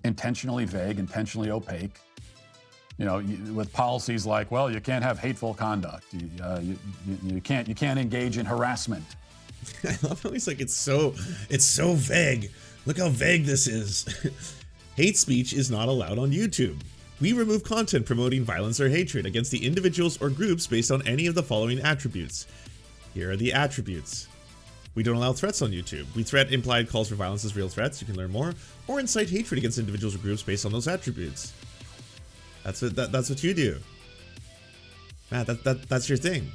intentionally vague, intentionally opaque. You know, with policies like, well, you can't have hateful conduct. You can't engage in harassment. I love how he's like, it's so vague. Look how vague this is. Hate speech is not allowed on YouTube. We remove content promoting violence or hatred against the individuals or groups based on any of the following attributes. Here are the attributes. We don't allow threats on YouTube. We threat implied calls for violence as real threats. You can learn more. Or incite hatred against individuals or groups based on those attributes. That's what you do. Matt, that's your thing.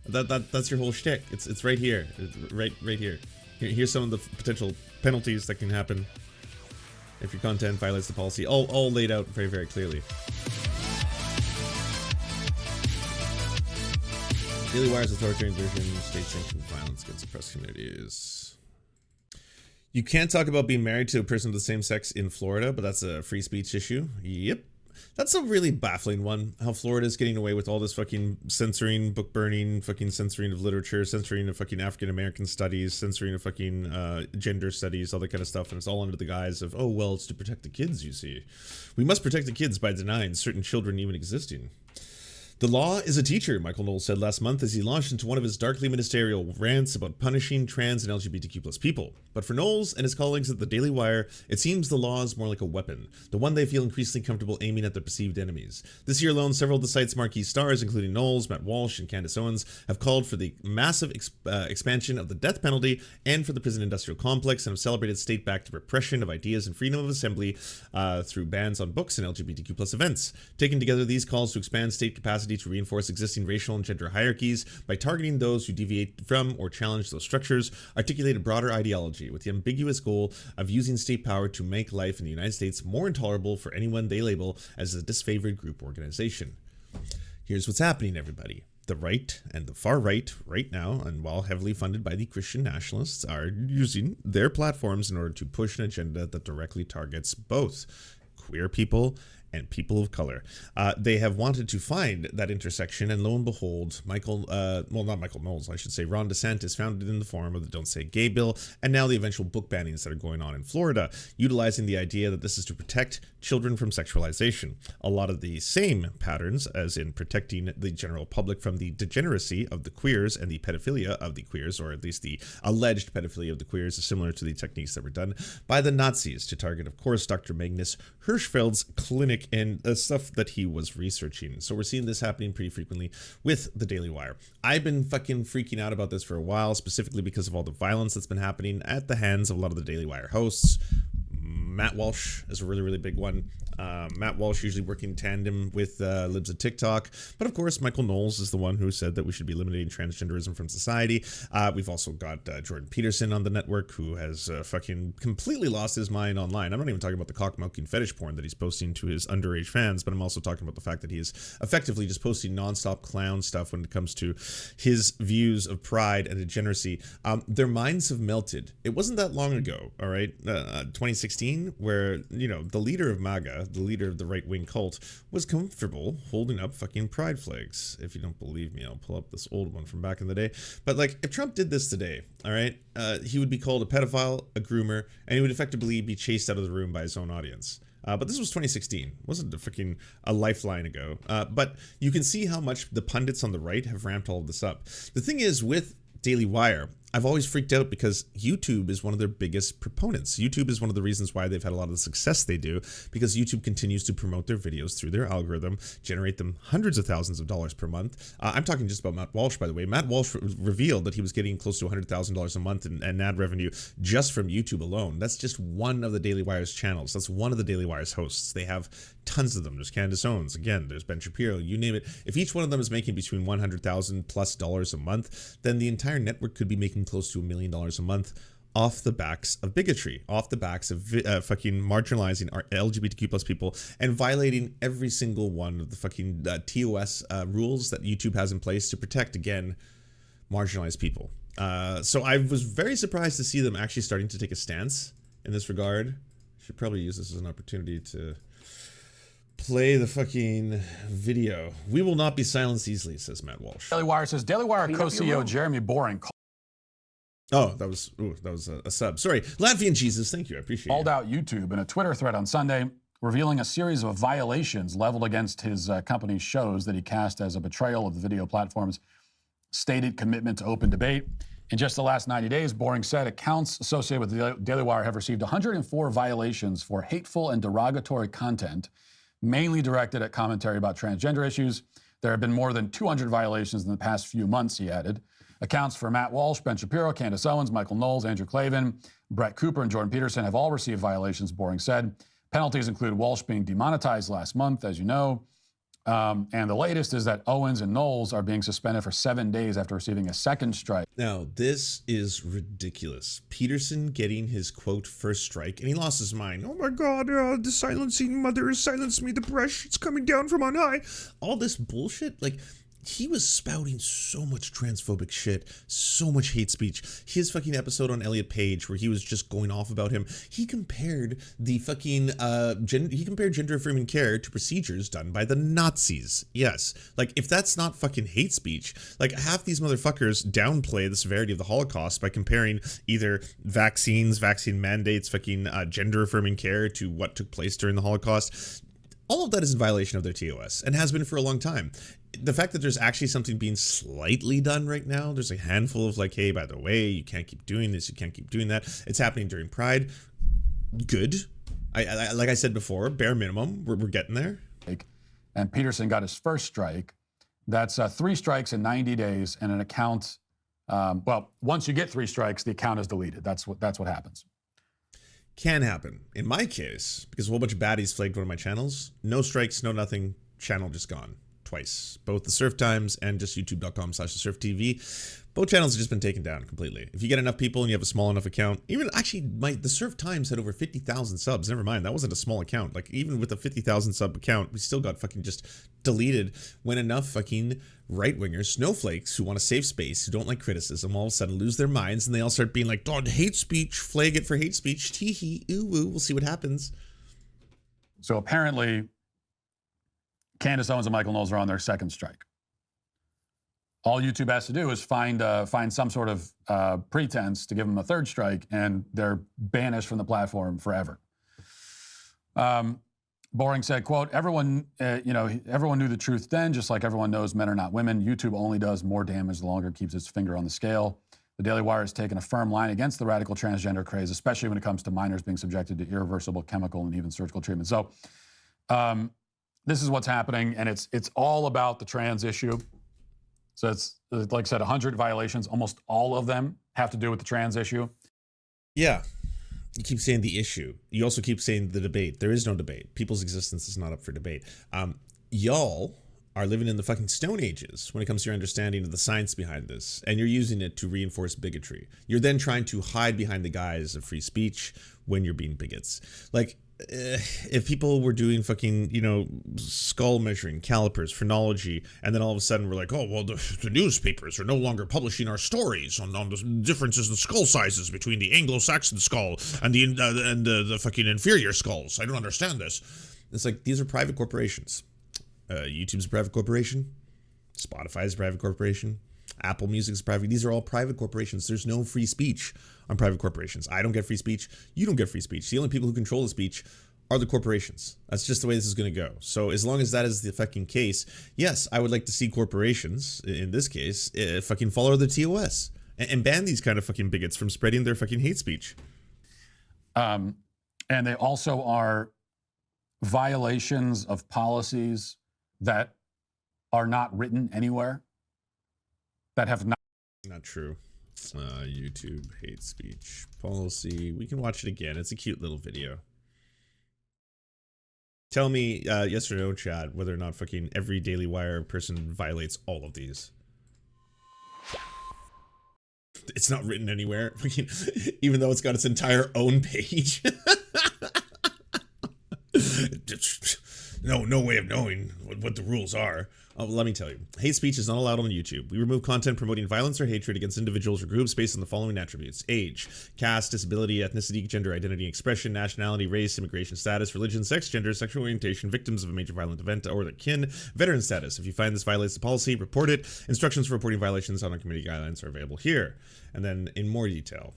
That's your whole shtick. It's right here. Right here. Here's some of the potential penalties that can happen if your content violates the policy. All laid out very, very clearly. Daily Wire's authoritarian version, state-sanctioned violence against oppressed communities. You can't talk about being married to a person of the same sex in Florida, but that's a free speech issue. Yep. That's a really baffling one, how Florida is getting away with all this fucking censoring, book burning, fucking censoring of literature, censoring of fucking African-American studies, censoring of fucking gender studies, all that kind of stuff, and it's all under the guise of, oh, well, it's to protect the kids, you see. We must protect the kids by denying certain children even existing. The law is a teacher, Michael Knowles said last month as he launched into one of his darkly ministerial rants about punishing trans and LGBTQ+ people. But for Knowles and his colleagues at the Daily Wire, it seems the law is more like a weapon, the one they feel increasingly comfortable aiming at their perceived enemies. This year alone, several of the site's marquee stars, including Knowles, Matt Walsh, and Candace Owens, have called for the massive expansion of the death penalty and for the prison industrial complex, and have celebrated state-backed repression of ideas and freedom of assembly through bans on books and LGBTQ+ events. Taken together, these calls to expand state capacity to reinforce existing racial and gender hierarchies by targeting those who deviate from or challenge those structures, articulate a broader ideology with the ambiguous goal of using state power to make life in the United States more intolerable for anyone they label as a disfavored group organization. Here's what's happening, everybody. The right and the far right now, and while heavily funded by the Christian nationalists, are using their platforms in order to push an agenda that directly targets both queer people and people of color. They have wanted to find that intersection, and lo and behold, not Michael Knowles, I should say, Ron DeSantis found it in the form of the Don't Say Gay bill, and now the eventual book bannings that are going on in Florida, utilizing the idea that this is to protect children from sexualization. A lot of the same patterns as in protecting the general public from the degeneracy of the queers and the pedophilia of the queers, or at least the alleged pedophilia of the queers, is similar to the techniques that were done by the Nazis to target, of course, Dr. Magnus Hirschfeld's clinic and the stuff that he was researching. So we're seeing this happening pretty frequently with the Daily Wire. I've been fucking freaking out about this for a while, specifically because of all the violence that's been happening at the hands of a lot of the Daily Wire hosts. Matt Walsh is a really, really big one. Matt Walsh usually working in tandem with Libs of TikTok. But of course, Michael Knowles is the one who said that we should be eliminating transgenderism from society. We've also got Jordan Peterson on the network, who has fucking completely lost his mind online. I'm not even talking about the cock-milking fetish porn that he's posting to his underage fans, but I'm also talking about the fact that he is effectively just posting nonstop clown stuff when it comes to his views of pride and degeneracy. Their minds have melted. It wasn't that long ago, all right, 2016, where, you know, the leader of MAGA, the leader of the right-wing cult, was comfortable holding up fucking pride flags. If you don't believe me, I'll pull up this old one from back in the day. But like, if Trump did this today, all right, he would be called a pedophile, a groomer, and he would effectively be chased out of the room by his own audience. But this was 2016. It wasn't a lifeline ago. But you can see how much the pundits on the right have ramped all of this up. The thing is, with Daily Wire, I've always freaked out because YouTube is one of their biggest proponents. YouTube is one of the reasons why they've had a lot of the success they do, because YouTube continues to promote their videos through their algorithm, generate them hundreds of thousands of dollars per month. I'm talking just about Matt Walsh, by the way. Matt Walsh revealed that he was getting close to $100,000 a month in ad revenue just from YouTube alone. That's just one of the Daily Wire's channels. That's one of the Daily Wire's hosts. They have tons of them. There's Candace Owens, again, there's Ben Shapiro, you name it. If each one of them is making between $100,000 plus a month, then the entire network could be making close to $1 million a month off the backs of bigotry, off the backs of fucking marginalizing our LGBTQ plus people and violating every single one of the fucking TOS rules that YouTube has in place to protect, again, marginalized people. So I was very surprised to see them actually starting to take a stance in this regard. Should probably use this as an opportunity to play the fucking video. We will not be silenced easily, says Matt Walsh. Daily Wire says Daily Wire co-CEO Jeremy Boring Oh, that was a sub. Sorry, Latvian Jesus. Thank you. I appreciate it. Called out YouTube in a Twitter thread on Sunday, revealing a series of violations leveled against his company's shows that he cast as a betrayal of the video platform's stated commitment to open debate. In just the last 90 days, Boring said accounts associated with the Daily Wire have received 104 violations for hateful and derogatory content, mainly directed at commentary about transgender issues. There have been more than 200 violations in the past few months, he added. Accounts for Matt Walsh, Ben Shapiro, Candace Owens, Michael Knowles, Andrew Klavan, Brett Cooper, and Jordan Peterson have all received violations, Boring said. Penalties include Walsh being demonetized last month, as you know. And the latest is that Owens and Knowles are being suspended for 7 days after receiving a second strike. Now, this is ridiculous. Peterson getting his, quote, first strike, and he lost his mind. Oh my God, the silencing mother has silenced me. The brush, it's coming down from on high. All this bullshit, like, he was spouting so much transphobic shit, so much hate speech. His fucking episode on Elliot Page where he was just going off about him, he compared the fucking, gender affirming care to procedures done by the Nazis. Yes. Like, if that's not fucking hate speech, like half these motherfuckers downplay the severity of the Holocaust by comparing either vaccines, vaccine mandates, fucking gender affirming care to what took place during the Holocaust. All of that is in violation of their TOS and has been for a long time. The fact that there's actually something being slightly done right now, there's a handful of like, hey, by the way, you can't keep doing this, you can't keep doing that. It's happening during Pride. Good. I like I said before, bare minimum, we're getting there. And Peterson got his first strike. That's 3 strikes in 90 days and an account. Well, once you get 3 strikes, the account is deleted. That's what happens. Can happen. In my case, because a whole bunch of baddies flagged one of my channels, no strikes, no nothing, channel just gone. Twice. Both the Serf Times and just youtube.com/thesurftv. Both channels have just been taken down completely. If you get enough people and you have a small enough account, even actually the Serf Times had over 50,000 subs. Never mind, that wasn't a small account. Like even with a 50,000 sub account, we still got fucking just deleted when enough fucking right-wingers, snowflakes who want a safe space, who don't like criticism, all of a sudden lose their minds and they all start being like, "Oh, hate speech, flag it for hate speech, tee-hee, ooh-woo, we'll see what happens." So apparently, Candace Owens and Michael Knowles are on their second strike. All YouTube has to do is find some sort of pretense to give them a third strike, and they're banished from the platform forever. Boring said, quote, everyone knew the truth then, just like everyone knows men are not women. YouTube only does more damage the longer it keeps its finger on the scale. The Daily Wire has taken a firm line against the radical transgender craze, especially when it comes to minors being subjected to irreversible chemical and even surgical treatment. So this is what's happening, and it's all about the trans issue. So it's, like I said, 100 violations. Almost all of them have to do with the trans issue. Yeah. You keep saying the issue. You also keep saying the debate. There is no debate. People's existence is not up for debate. Y'all are living in the fucking Stone Ages when it comes to your understanding of the science behind this, and you're using it to reinforce bigotry. You're then trying to hide behind the guise of free speech when you're being bigots. Like, if people were doing fucking, skull measuring, calipers, phrenology, and then all of a sudden we're like, oh, well, the newspapers are no longer publishing our stories on the differences in skull sizes between the Anglo-Saxon skull and the fucking inferior skulls. I don't understand this. It's like, these are private corporations. YouTube's a private corporation. Spotify's a private corporation. Apple Music's private. These are all private corporations. There's no free speech on private corporations. I don't get free speech. You don't get free speech. The only people who control the speech are the corporations. That's just the way this is going to go. So as long as that is the fucking case, yes, I would like to see corporations, in this case, fucking follow the TOS and ban these kind of fucking bigots from spreading their fucking hate speech. And they also are violations of policies that are not written anywhere, that have not true. YouTube hate speech policy. We can watch it again. It's a cute little video. Tell me, yes or no, Chad, whether or not fucking every Daily Wire person violates all of these. It's not written anywhere, even though it's got its entire own page. no way of knowing what the rules are. Let me tell you, hate speech is not allowed on YouTube. We remove content promoting violence or hatred against individuals or groups based on the following attributes: age, caste, disability, ethnicity, gender identity, expression, nationality, race, immigration status, religion, sex, gender, sexual orientation, victims of a major violent event or their kin, veteran status. If you find this violates the policy, report it. Instructions for reporting violations on our community guidelines are available here. And then in more detail.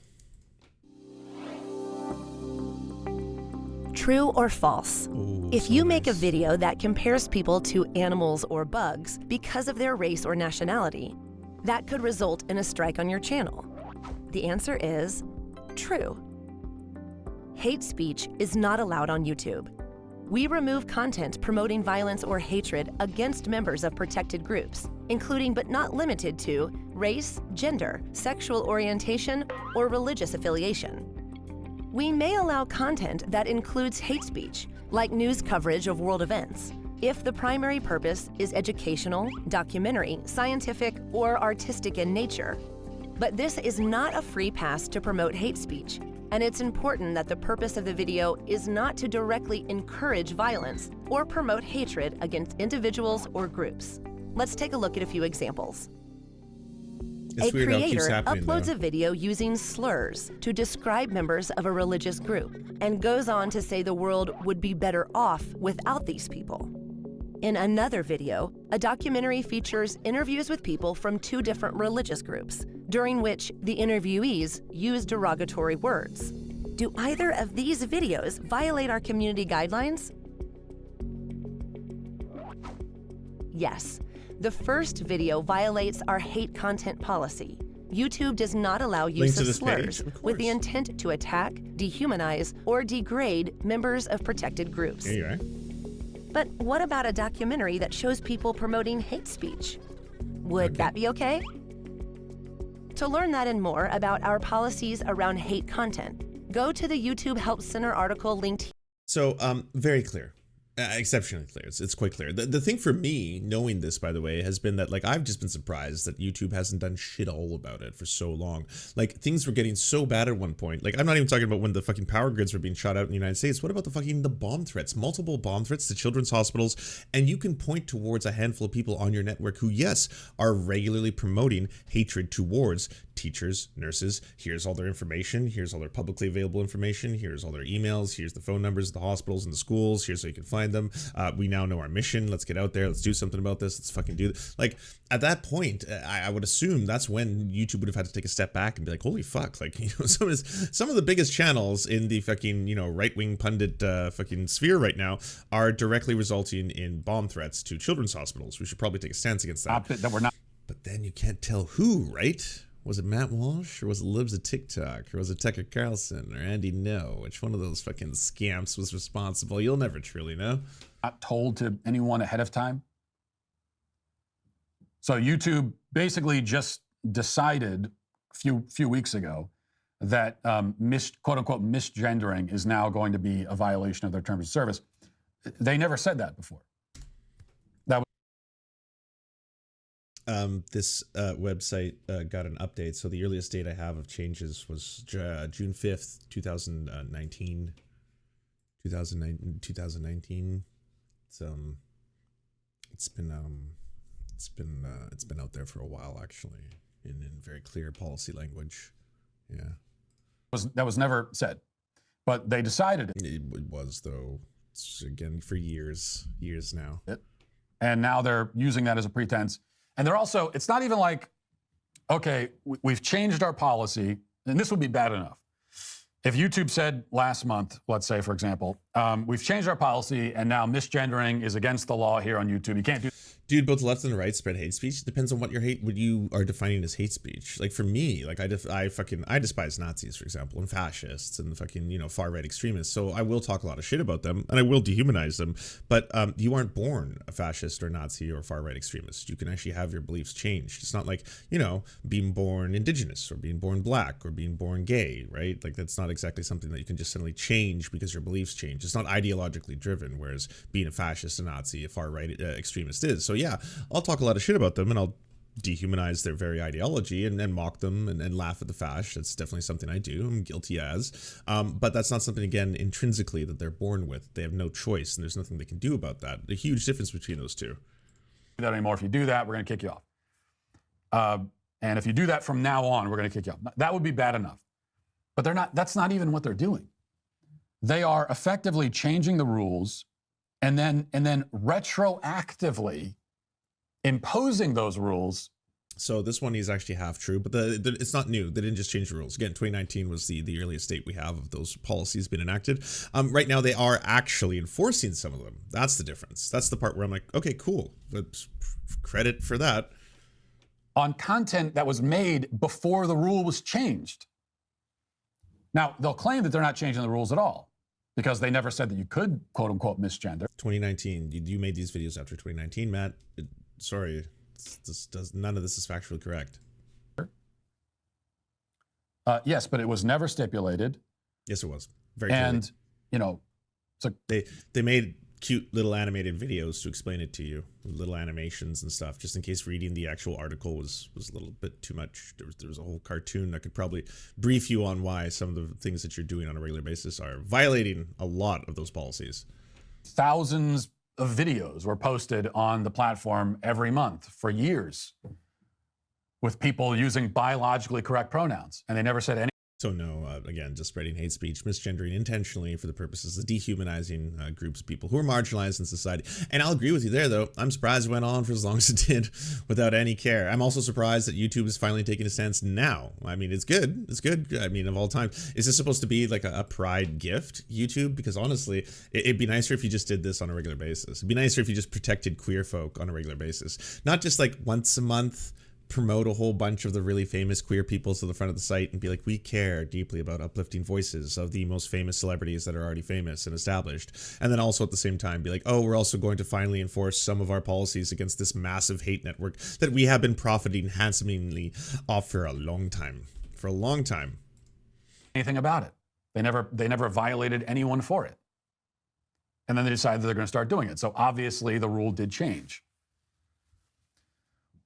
True or false? Ooh, if so you make a nice. video that compares people to animals or bugs because of their race or nationality, that could result in a strike on your channel. The answer is true. Hate speech is not allowed on YouTube. We remove content promoting violence or hatred against members of protected groups, including but not limited to race, gender, sexual orientation, or religious affiliation. We may allow content that includes hate speech, like news coverage of world events, if the primary purpose is educational, documentary, scientific, or artistic in nature. But this is not a free pass to promote hate speech, and it's important that the purpose of the video is not to directly encourage violence or promote hatred against individuals or groups. Let's take a look at a few examples. It's A weird how it keeps creator happening, uploads though. a video using slurs to describe members of a religious group and goes on to say the world would be better off without these people. In another video, a documentary features interviews with people from two different religious groups, during which the interviewees use derogatory words. Do either of these videos violate our community guidelines? Yes. The first video violates our hate content policy. YouTube does not allow use to of this slurs page? Of with the course. intent to attack, dehumanize, or degrade members of protected groups. Here you are. But what about a documentary that shows people promoting hate speech? Would that be okay? To learn that and more about our policies around hate content, go to the YouTube Help Center article linked here. So, very clear. Exceptionally clear. It's quite clear. The thing for me, knowing this, by the way, has been that, like, I've just been surprised that YouTube hasn't done shit all about it for so long. Like, things were getting so bad at one point. Like, I'm not even talking about when the fucking power grids were being shot out in the United States. What about the bomb threats? Multiple bomb threats to children's hospitals. And you can point towards a handful of people on your network who, yes, are regularly promoting hatred towards teachers, nurses. Here's all their information. Here's all their publicly available information. Here's all their emails. Here's the phone numbers of the hospitals and the schools. Here's how you can find them. We now know our mission. Let's get out there. Let's do something about this. Let's fucking do this. Like, at that point, I would assume that's when YouTube would have had to take a step back and be like, holy fuck. Like, you know, some of the biggest channels in the fucking, you know, right-wing pundit fucking sphere right now are directly resulting in bomb threats to children's hospitals. We should probably take a stance against that. That we're not. But then you can't tell who, right? Was it Matt Walsh, or was it Libs of TikTok, or was it Tucker Carlson, or Andy No? Which one of those fucking scamps was responsible? You'll never truly know. Not told to anyone ahead of time. So YouTube basically just decided a few weeks ago that quote unquote misgendering is now going to be a violation of their terms of service. They never said that before. This website got an update. So the earliest date I have of changes was June 5th, 2019. 2019. It's been out there for a while, actually, in very clear policy language. Yeah. That was never said, but they decided it. It was, though. It's, again, for years now. And now they're using that as a pretense. And they're also, it's not even like, okay, we've changed our policy, and this would be bad enough. If YouTube said last month, let's say, for example, we've changed our policy, and now misgendering is against the law here on YouTube. You can't do. Dude, both the left and the right spread hate speech. It depends on what you are defining as hate speech. Like, for me, like, I despise Nazis, for example, and fascists and fucking, you know, far right extremists. So I will talk a lot of shit about them, and I will dehumanize them. But you aren't born a fascist or Nazi or far right extremist. You can actually have your beliefs changed. It's not like, you know, being born indigenous or being born black or being born gay, right? Like, that's not exactly something that you can just suddenly change because your beliefs change. It's not ideologically driven, whereas being a fascist, a Nazi, a far right extremist is. So yeah, I'll talk a lot of shit about them, and I'll dehumanize their very ideology and mock them and laugh at the fash. That's definitely something I do. I'm guilty as. But that's not something, again, intrinsically that they're born with. They have no choice, and there's nothing they can do about that. A huge difference between those two. Do that anymore. If you do that, we're going to kick you off. And if you do that from now on, we're going to kick you off. That would be bad enough. But they're not. That's not even what they're doing. They are effectively changing the rules and then retroactively imposing those rules. So this one is actually half true, but it's not new. They didn't just change the rules. Again, 2019 was the earliest date we have of those policies being enacted. Right now, they are actually enforcing some of them. That's the difference. That's the part where I'm like, okay, cool. But credit for that. On content that was made before the rule was changed. Now, they'll claim that they're not changing the rules at all because they never said that you could, quote unquote, misgender. 2019. You made these videos after 2019, Matt. Sorry. None of this is factually correct. Yes, but it was never stipulated. Yes, it was. Very And, clearly. you know, so they made cute little animated videos to explain it to you, little animations and stuff, just in case reading the actual article was a little bit too much. There was a whole cartoon that could probably brief you on why some of the things that you're doing on a regular basis are violating a lot of those policies. thousands of videos were posted on the platform every month for years with people using biologically correct pronouns, and they never said any. So no, again, just spreading hate speech, misgendering intentionally for the purposes of dehumanizing groups of people who are marginalized in society. And I'll agree with you there, though. I'm surprised it went on for as long as it did without any care. I'm also surprised that YouTube is finally taking a stance now. I mean, it's good. It's good. I mean, of all time. Is this supposed to be like a pride gift, YouTube? Because honestly, it'd be nicer if you just did this on a regular basis. It'd be nicer if you just protected queer folk on a regular basis. Not just like once a month, promote a whole bunch of the really famous queer people to the front of the site and be like, we care deeply about uplifting voices of the most famous celebrities that are already famous and established. And then also at the same time be like, oh, we're also going to finally enforce some of our policies against this massive hate network that we have been profiting handsomely off for a long time. For a long time. Anything about it. They never violated anyone for it. And then they decided that they're going to start doing it. So obviously the rule did change.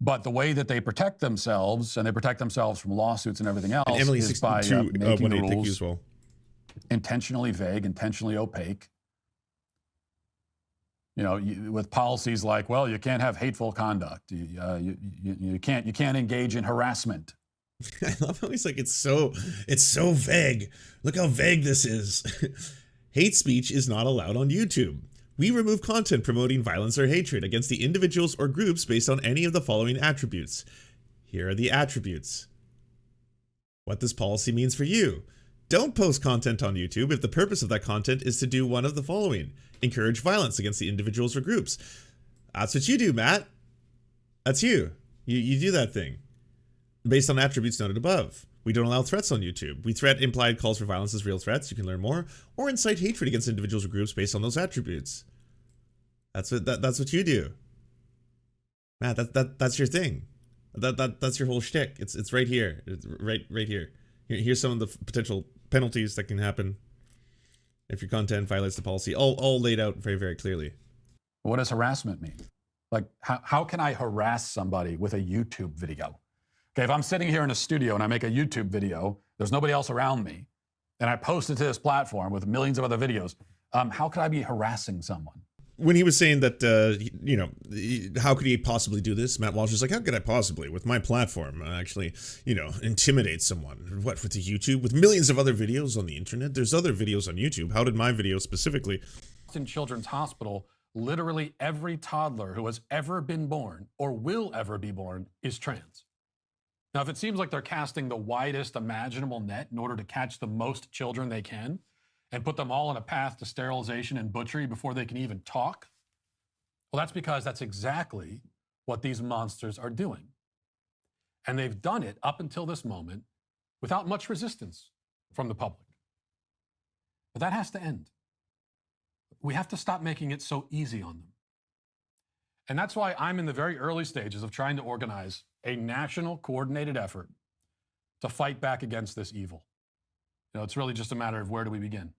But the way that they protect themselves, and they protect themselves from lawsuits and everything else, and is by making the rules intentionally vague, intentionally opaque. You know, with policies like, well, you can't have hateful conduct. You can't engage in harassment. I love how he's like, it's so vague. Look how vague this is. Hate speech is not allowed on YouTube. We remove content promoting violence or hatred against the individuals or groups based on any of the following attributes. Here are the attributes. What this policy means for you. Don't post content on YouTube if the purpose of that content is to do one of the following. Encourage violence against the individuals or groups. That's what you do, Matt. That's you. You do that thing. Based on attributes noted above. We don't allow threats on YouTube. We threat implied calls for violence as real threats. You can learn more. Or incite hatred against individuals or groups based on those attributes. That's what you do. Matt, that's your thing. That's your whole shtick. It's right here. It's right here. Here's some of the potential penalties that can happen if your content violates the policy. All laid out very, very clearly. What does harassment mean? Like, how can I harass somebody with a YouTube video? Okay, if I'm sitting here in a studio and I make a YouTube video, there's nobody else around me, and I post it to this platform with millions of other videos, how could I be harassing someone? When he was saying that, how could he possibly do this? Matt Walsh is like, how could I possibly, with my platform, actually, intimidate someone? What, with the YouTube? With millions of other videos on the internet? There's other videos on YouTube. How did my video specifically? In Children's Hospital, literally every toddler who has ever been born or will ever be born is trans. Now, if it seems like they're casting the widest imaginable net in order to catch the most children they can and put them all on a path to sterilization and butchery before they can even talk, well, that's because that's exactly what these monsters are doing. And they've done it up until this moment without much resistance from the public. But that has to end. We have to stop making it so easy on them. And that's why I'm in the very early stages of trying to organize a national coordinated effort to fight back against this evil. It's really just a matter of where do we begin?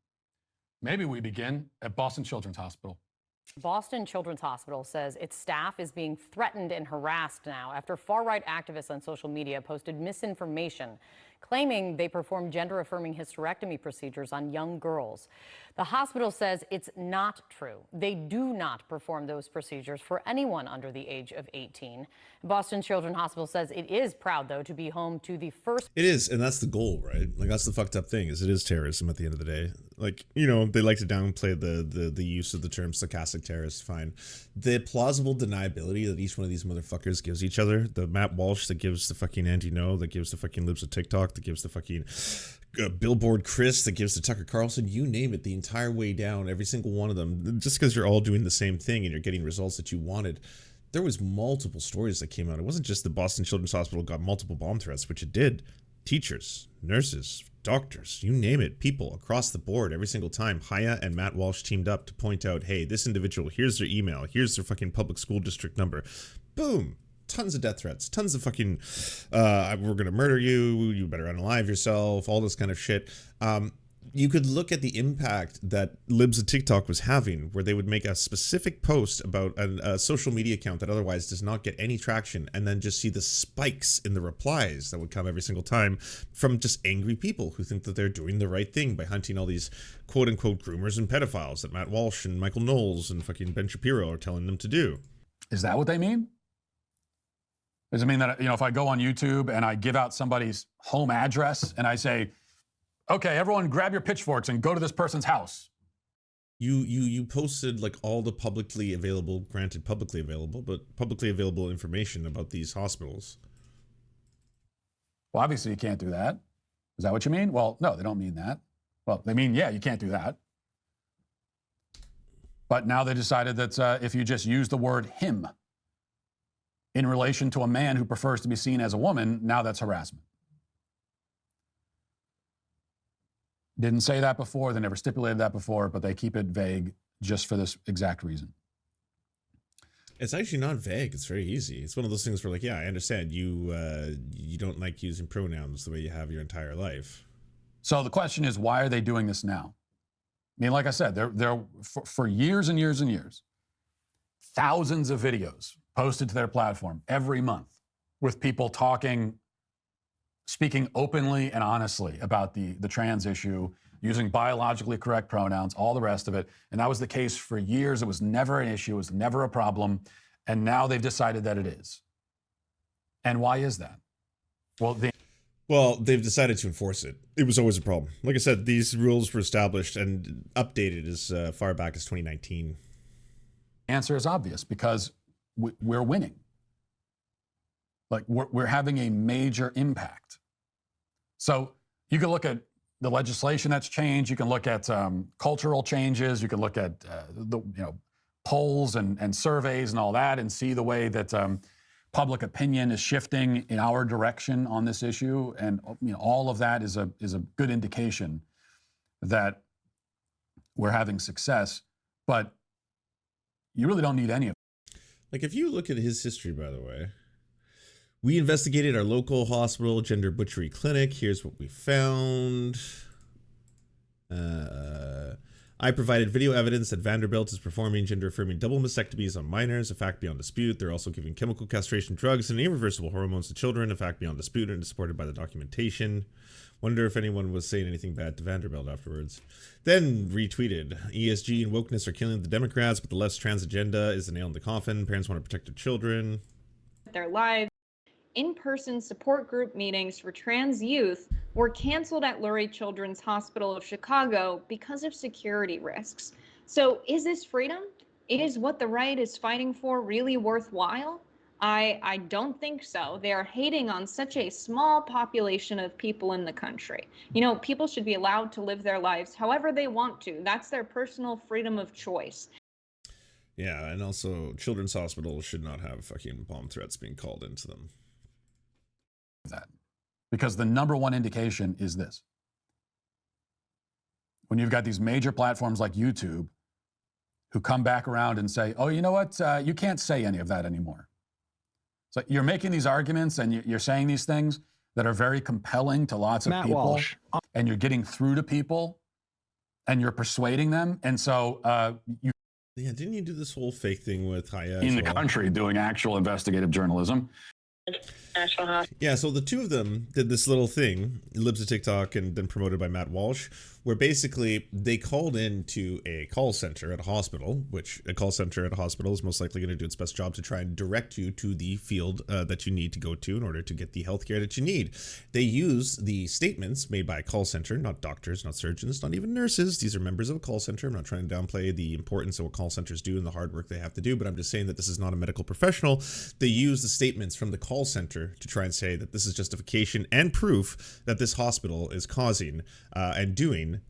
Maybe we begin at Boston Children's Hospital. Boston Children's Hospital says its staff is being threatened and harassed now after far-right activists on social media posted misinformation claiming they perform gender-affirming hysterectomy procedures on young girls. The hospital says it's not true. They do not perform those procedures for anyone under the age of 18. Boston Children's Hospital says it is proud, though, to be home to the first... It is, and that's the goal, right? Like, that's the fucked up thing, is it is terrorism at the end of the day. Like, you know, they like to downplay the use of the term stochastic terrorist, fine. The plausible deniability that each one of these motherfuckers gives each other, the Matt Walsh that gives the fucking Andy No, that gives the fucking Libs of TikTok, that gives the fucking Billboard Chris, that gives to Tucker Carlson, you name it, the entire way down, every single one of them, just because you're all doing the same thing and you're getting results that you wanted. There was multiple stories that came out. It wasn't just the Boston Children's Hospital got multiple bomb threats, which it did. Teachers, nurses, doctors, you name it, people across the board, every single time. Haya and Matt Walsh teamed up to point out, hey, this individual, here's their email, here's their fucking public school district number. Boom. Tons of death threats, tons of fucking, we're gonna murder you, you better unalive yourself, all this kind of shit. You could look at the impact that Libs of TikTok was having, where they would make a specific post about a social media account that otherwise does not get any traction, and then just see the spikes in the replies that would come every single time from just angry people who think that they're doing the right thing by hunting all these quote-unquote groomers and pedophiles that Matt Walsh and Michael Knowles and fucking Ben Shapiro are telling them to do. Is that what they mean? Does it mean that, you know, if I go on YouTube and I give out somebody's home address and I say, okay, everyone grab your pitchforks and go to this person's house? You posted like all the publicly available, granted publicly available, but publicly available information about these hospitals. Well, obviously you can't do that. Is that what you mean? Well, no, they don't mean that. Well, they mean, yeah, you can't do that. But now they decided that if you just use the word him in relation to a man who prefers to be seen as a woman, now that's harassment. Didn't say that before, they never stipulated that before, but they keep it vague just for this exact reason. It's actually not vague, it's very easy. It's one of those things where, like, yeah, I understand you don't like using pronouns the way you have your entire life. So the question is, why are they doing this now? I mean, like I said, they're for years and years and years, thousands of videos posted to their platform every month with people speaking openly and honestly about the trans issue, using biologically correct pronouns, all the rest of it. And that was the case for years. It was never an issue. It was never a problem. And now they've decided that it is. And why is that? Well, they've decided to enforce it. It was always a problem. Like I said, these rules were established and updated as far back as 2019. Answer is obvious, because we're winning. Like, we're having a major impact. So you can look at the legislation that's changed. You can look at cultural changes. You can look at the polls and surveys and all that, and see the way that public opinion is shifting in our direction on this issue. And all of that is a good indication that we're having success. But you really don't need any of it. Like, if you look at his history, by the way, we investigated our local hospital gender butchery clinic. Here's what we found. I provided video evidence that Vanderbilt is performing gender-affirming double mastectomies on minors, a fact beyond dispute. They're also giving chemical castration drugs and irreversible hormones to children, a fact beyond dispute, and is supported by the documentation. Wonder if anyone was saying anything bad to Vanderbilt afterwards. Then retweeted, ESG and wokeness are killing the Democrats, but the left's trans agenda is the nail in the coffin. Parents want to protect their children. Their lives. In-person support group meetings for trans youth were canceled at Lurie Children's Hospital of Chicago because of security risks. So is this freedom? Is what the right is fighting for really worthwhile? I don't think so. They are hating on such a small population of people in the country. People should be allowed to live their lives however they want to. That's their personal freedom of choice. Yeah, and also children's hospitals should not have fucking bomb threats being called into them. That, because the number one indication is this. When you've got these major platforms like YouTube who come back around and say, oh, you know what? You can't say any of that anymore. So you're making these arguments and you're saying these things that are very compelling to lots of people. Walsh. And you're getting through to people and you're persuading them. And so you Yeah, didn't you do this whole fake thing with Haya in as the well? country doing actual investigative journalism. Yeah, so the two of them did this little thing, Libs of TikTok and then promoted by Matt Walsh, where basically they called into a call center at a hospital, which a call center at a hospital is most likely going to do its best job to try and direct you to the field that you need to go to in order to get the healthcare that you need. They use the statements made by a call center, not doctors, not surgeons, not even nurses. These are members of a call center. I'm not trying to downplay the importance of what call centers do and the hard work they have to do, but I'm just saying that this is not a medical professional. They use the statements from the call center to try and say that this is justification and proof that this hospital is causing and doing,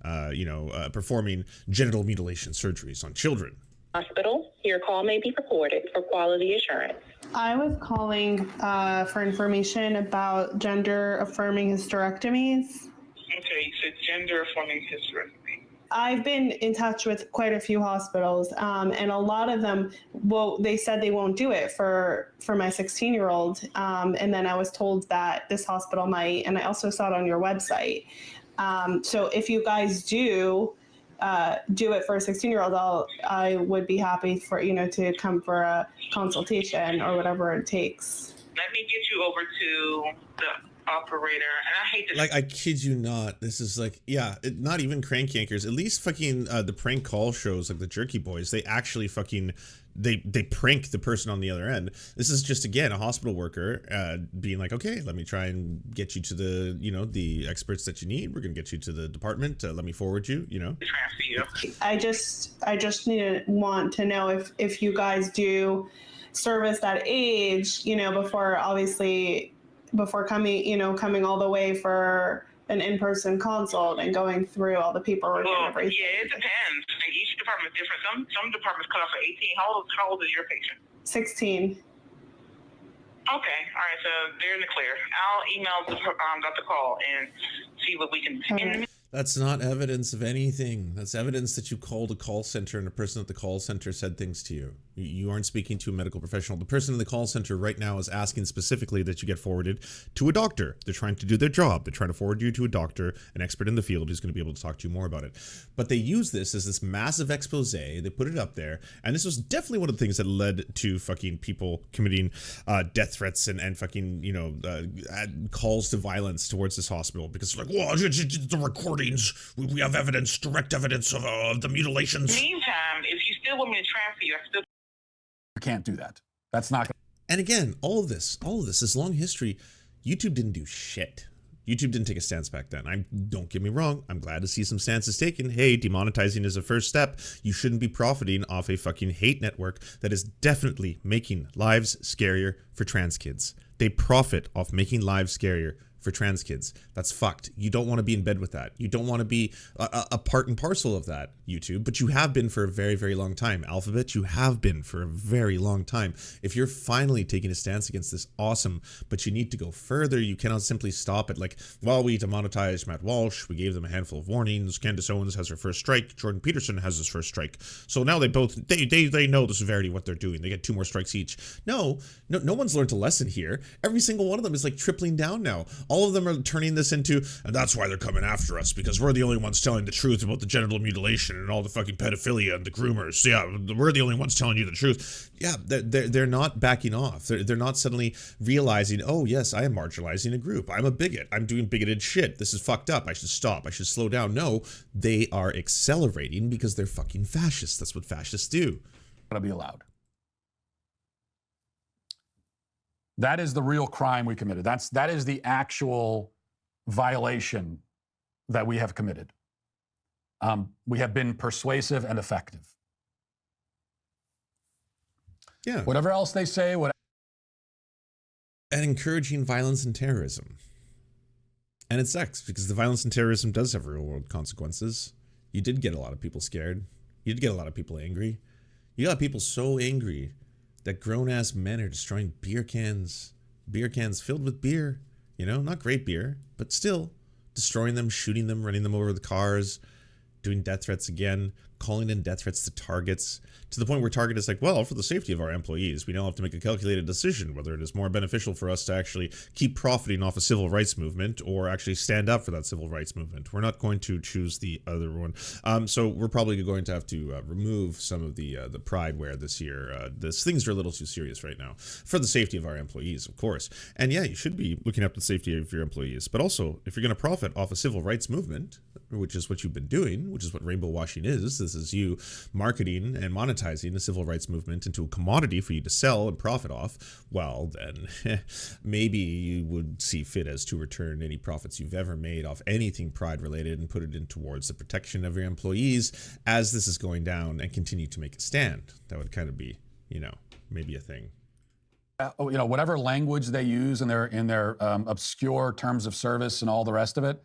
performing genital mutilation surgeries on children. Hospital, your call may be recorded for quality assurance. I was calling for information about gender-affirming hysterectomies. Okay, so gender-affirming hysterectomy. I've been in touch with quite a few hospitals, and a lot of them, well, they said they won't do it for my 16-year-old, and then I was told that this hospital might, and I also saw it on your website. So if you guys do it for a 16-year-old, I would be happy for, to come for a consultation or whatever it takes. Let me get you over to the operator, and I hate to Like, I kid you not, this is like, yeah, not even crank yankers, at least fucking the prank call shows like the Jerky Boys, they actually fucking they prank the person on the other end. This is just, again, a hospital worker being like, okay, let me try and get you to the the experts that you need. We're gonna get you to the department, let me forward you, transfer you. I just want to know if you guys do service that age, before coming all the way for an in-person consult and going through all the paperwork and everything. Yeah, it depends. Like, each department is different. Some departments cut off at 18. How old is your patient? 16. Okay, all right, so they're in the clear. I'll email Dr. Call and see what we can do. That's not evidence of anything. That's evidence that you called a call center and a person at the call center said things to you. You aren't speaking to a medical professional. The person in the call center right now is asking specifically that you get forwarded to a doctor. They're trying to do their job. They're trying to forward you to a doctor, an expert in the field who's going to be able to talk to you more about it. But they use this as this massive expose. They put it up there. And this was definitely one of the things that led to fucking people committing death threats and fucking, calls to violence towards this hospital. Because it's like, well, the recordings, we have evidence, direct evidence of the mutilations. Meantime, if you still want me to transfer you, I still... You can't do that. That's not. And again, all of this is long history. YouTube didn't do shit. YouTube didn't take a stance back then. Don't get me wrong. I'm glad to see some stances taken. Hey, demonetizing is a first step. You shouldn't be profiting off a fucking hate network that is definitely making lives scarier for trans kids. They profit off making lives scarier for trans kids. That's fucked. You don't want to be in bed with that. You don't want to be a part and parcel of that, YouTube, but you have been for a very, very long time. Alphabet, you have been for a very long time. If you're finally taking a stance against this, awesome, but you need to go further. You cannot simply stop at like, well, we demonetized Matt Walsh. We gave them a handful of warnings. Candace Owens has her first strike. Jordan Peterson has his first strike. So now they know the severity of what they're doing. They get 2 more strikes each. No one's learned a lesson here. Every single one of them is like tripling down now. All of them are turning this into, and that's why they're coming after us, because we're the only ones telling the truth about the genital mutilation and all the fucking pedophilia and the groomers. Yeah, we're the only ones telling you the truth. Yeah, they're not backing off. They're not suddenly realizing, oh yes, I am marginalizing a group. I'm a bigot. I'm doing bigoted shit. This is fucked up. I should stop. I should slow down. No, they are accelerating because they're fucking fascists. That's what fascists do. Gotta be allowed. That is the real crime we committed. That is the actual violation that we have committed. We have been persuasive and effective. Yeah. Whatever else they say, and encouraging violence and terrorism. And it sucks because the violence and terrorism does have real world consequences. You did get a lot of people scared. You did get a lot of people angry. You got people so angry that grown-ass men are destroying beer cans filled with beer, not great beer, but still destroying them, shooting them, running them over the cars, doing death threats again, calling in death threats to targets, to the point where Target is like, well, for the safety of our employees, we now have to make a calculated decision whether it is more beneficial for us to actually keep profiting off a civil rights movement or actually stand up for that civil rights movement. We're not going to choose the other one. So we're probably going to have to remove some of the prideware this year. Things are a little too serious right now for the safety of our employees, of course. And yeah, you should be looking after the safety of your employees. But also, if you're going to profit off a civil rights movement, which is what you've been doing, which is what rainbow washing is, this is you marketing and monetizing the civil rights movement into a commodity for you to sell and profit off, well, then maybe you would see fit as to return any profits you've ever made off anything pride related and put it in towards the protection of your employees as this is going down, and continue to make a stand. That would kind of be, maybe a thing. Whatever language they use in their obscure terms of service and all the rest of it,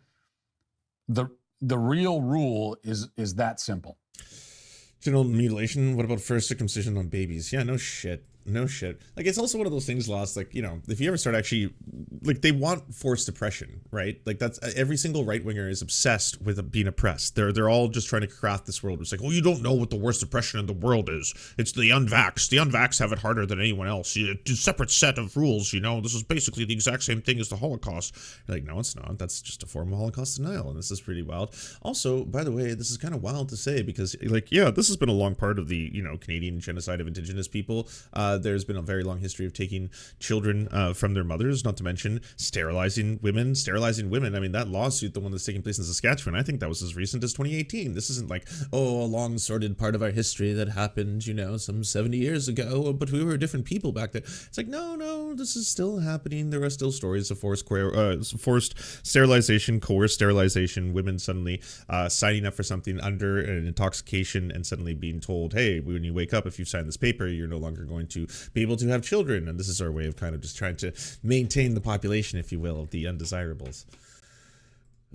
the real rule is that simple. Genital mutilation? What about first circumcision on babies? Yeah, no shit. No shit. Like, it's also one of those things, Lost, like, if you ever start actually, like, they want forced oppression, right? Like, that's, every single right-winger is obsessed with being oppressed. They're all just trying to craft this world. It's like, oh, you don't know what the worst oppression in the world is. It's the unvaxxed. The unvaxxed have it harder than anyone else. It's a separate set of rules, This is basically the exact same thing as the Holocaust. You're like, no, it's not. That's just a form of Holocaust denial, and this is pretty wild. Also, by the way, this is kind of wild to say because, like, yeah, this has been a long part of the, Canadian genocide of Indigenous people. There's been a very long history of taking children from their mothers, not to mention sterilizing women. I mean, that lawsuit, the one that's taking place in Saskatchewan, I think that was as recent as 2018. This isn't like, oh, a long sordid part of our history that happened, some 70 years ago, but we were different people back then. It's like, no, this is still happening. There are still stories of forced sterilization, coerced sterilization, women suddenly signing up for something under an intoxication and suddenly being told, hey, when you wake up, if you've signed this paper, you're no longer going to be able to have children. And this is our way of kind of just trying to maintain the population, if you will, of the undesirables.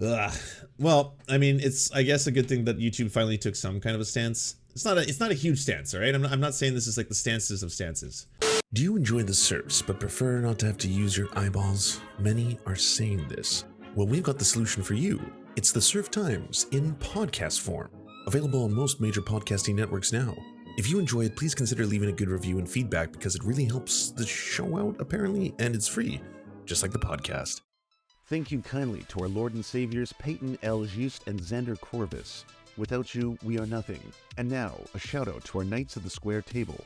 Ugh. Well, I mean, it's, I guess, a good thing that YouTube finally took some kind of a stance. It's not a huge stance, all right? I'm not saying this is like the stances of stances. Do you enjoy the Serfs but prefer not to have to use your eyeballs? Many are saying this. Well, we've got the solution for you. It's the Serf Times in podcast form. Available on most major podcasting networks now. If you enjoy it, please consider leaving a good review and feedback because it really helps the show out, apparently, and it's free, just like the podcast. Thank you kindly to our Lord and Saviors Peyton L. Just and Xander Corvus. Without you, we are nothing. And now, a shout out to our Knights of the Square Table.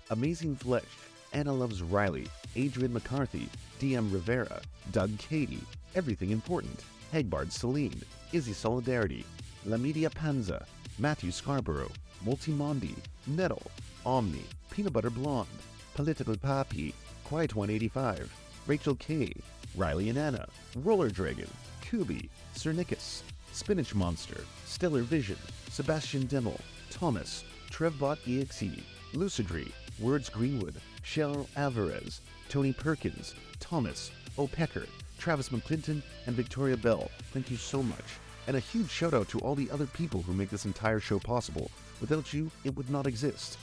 Amazing Flesh, Anna Loves Riley, Adrian McCarthy, DM Rivera, Doug Cady, Everything Important, Hagbard Celine, Izzy Solidarity, La Media Panza, Matthew Scarborough, Multimondi, Metal, Omni, Peanut Butter Blonde, Political Papi, Quiet 185, Rachel K, Riley and Anna, Roller Dragon, Kubi, Cernicus, Spinach Monster, Stellar Vision, Sebastian Demmel, Thomas, Trevbot EXE, Lucidry, Words Greenwood, Cheryl Alvarez, Tony Perkins, Thomas, O'Pecker, Travis McClinton, and Victoria Bell. Thank you so much. And a huge shout out to all the other people who make this entire show possible. Without you, it would not exist.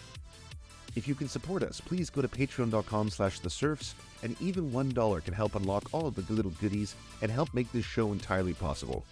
If you can support us, please go to patreon.com/theserfs, and even $1 can help unlock all of the little goodies and help make this show entirely possible.